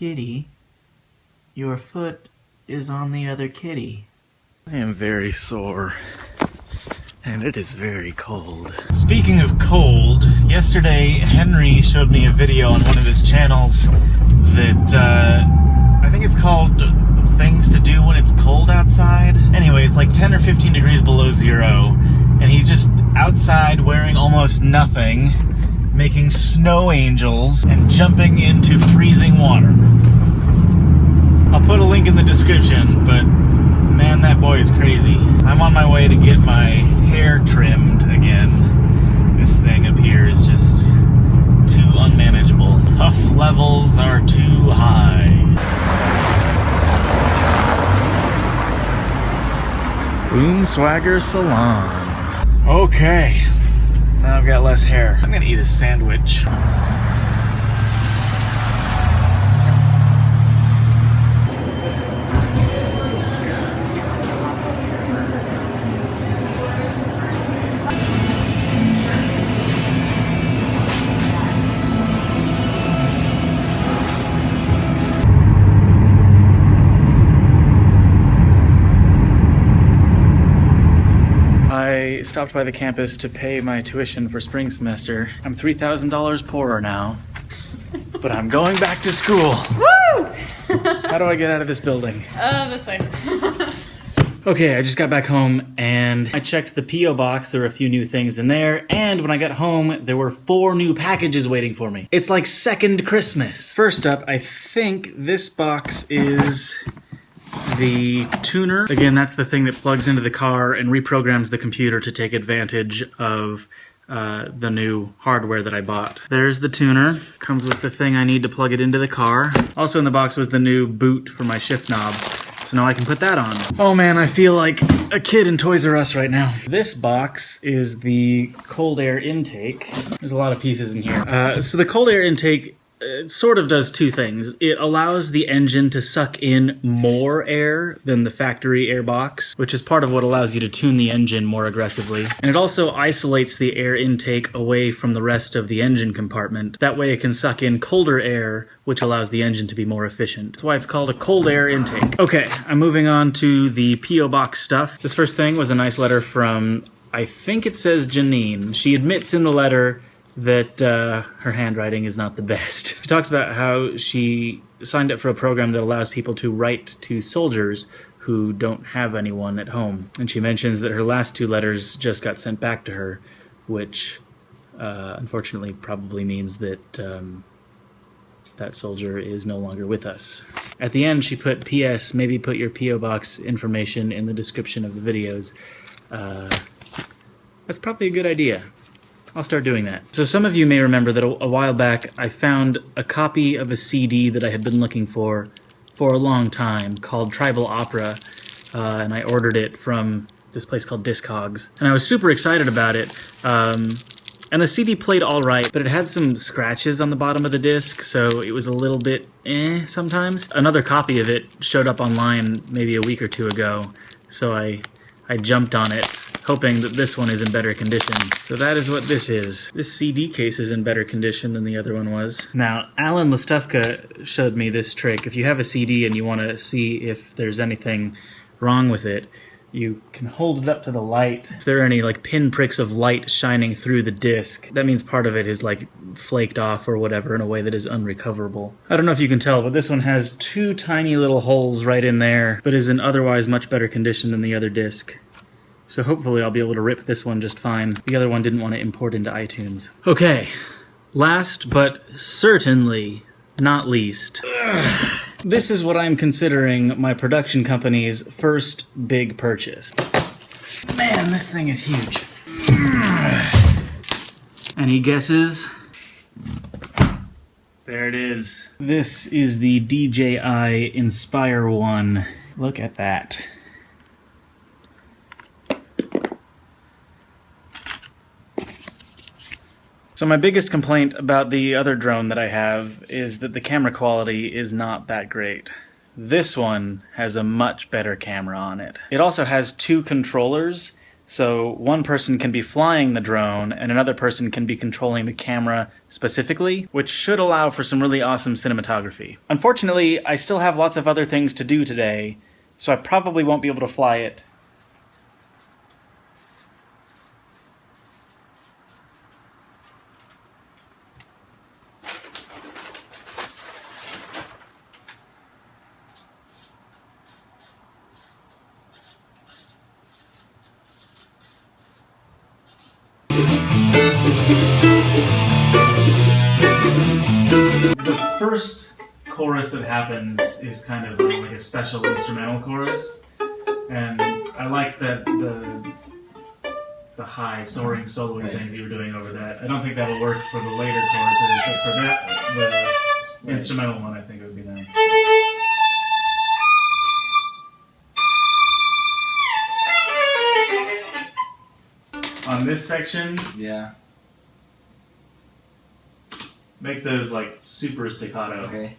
Kitty, your foot is on the other kitty. I am very sore, and it is very cold. Speaking of cold, yesterday Henry showed me a video on one of his channels that, I think it's called Things to Do When It's Cold Outside. Anyway, it's like 10 or 15 degrees below zero, and he's just outside wearing almost nothing, making snow angels, and jumping into freezing water. I'll put a link in the description, but man, that boy is crazy. I'm on my way to get my hair trimmed again. This thing up here is just too unmanageable. Huff levels are too high. Boom Swagger Salon. Okay, now I've got less hair. I'm gonna eat a sandwich. I stopped by the campus to pay my tuition for spring semester. I'm $3,000 poorer now, but I'm going back to school. Woo! How do I get out of this building? This way. Okay, I just got back home and I checked the P.O. box. There were a few new things in there, and when I got home, there were 4 new packages waiting for me. It's like second Christmas. First up, I think this box is the tuner. Again, that's the thing that plugs into the car and reprograms the computer to take advantage of the new hardware that I bought. There's the tuner. Comes with the thing I need to plug it into the car. Also in the box was the new boot for my shift knob. So now I can put that on. Oh man, I feel like a kid in Toys R Us right now. This box is the cold air intake. There's a lot of pieces in here. So the cold air intake sort of does 2 things. It allows the engine to suck in more air than the factory air box, which is part of what allows you to tune the engine more aggressively. And it also isolates the air intake away from the rest of the engine compartment. That way it can suck in colder air, which allows the engine to be more efficient. That's why it's called a cold air intake. Okay, I'm moving on to the P.O. box stuff. This first thing was a nice letter from, I think it says Janine. She admits in the letter that her handwriting is not the best. She talks about how she signed up for a program that allows people to write to soldiers who don't have anyone at home. And she mentions that her last 2 letters just got sent back to her, which unfortunately probably means that that soldier is no longer with us. At the end, she put, P.S. maybe put your P.O. box information in the description of the videos. That's probably a good idea. I'll start doing that. So some of you may remember that a while back I found a copy of a CD that I had been looking for a long time called Tribal Opera, and I ordered it from this place called Discogs. And I was super excited about it. And the CD played all right, but it had some scratches on the bottom of the disc, so it was a little bit sometimes. Another copy of it showed up online maybe a week or 2 ago, so I jumped on it, hoping that this one is in better condition. So that is what this is. This CD case is in better condition than the other one was. Now, Alan Listufka showed me this trick. If you have a CD and you want to see if there's anything wrong with it, you can hold it up to the light. If there are any like pinpricks of light shining through the disc, that means part of it is like flaked off or whatever in a way that is unrecoverable. I don't know if you can tell, but this one has 2 tiny little holes right in there, but is in otherwise much better condition than the other disc. So hopefully I'll be able to rip this one just fine. The other one didn't want to import into iTunes. Okay, last but certainly not least. This is what I'm considering my production company's first big purchase. Man, this thing is huge. Any guesses? There it is. This is the DJI Inspire 1. Look at that. So my biggest complaint about the other drone that I have is that the camera quality is not that great. This one has a much better camera on it. It also has 2 controllers, So one person can be flying the drone and another person can be controlling the camera specifically, which should allow for some really awesome cinematography. Unfortunately, I still have lots of other things to do today, so I probably won't be able to fly it. The first chorus that happens is kind of like a special instrumental chorus, and I like that the high soaring soloing things that you were doing over that. I don't think that'll work for the later choruses, but for that the instrumental one, I think it would be nice. On this section, Yeah. make those like super staccato. Okay.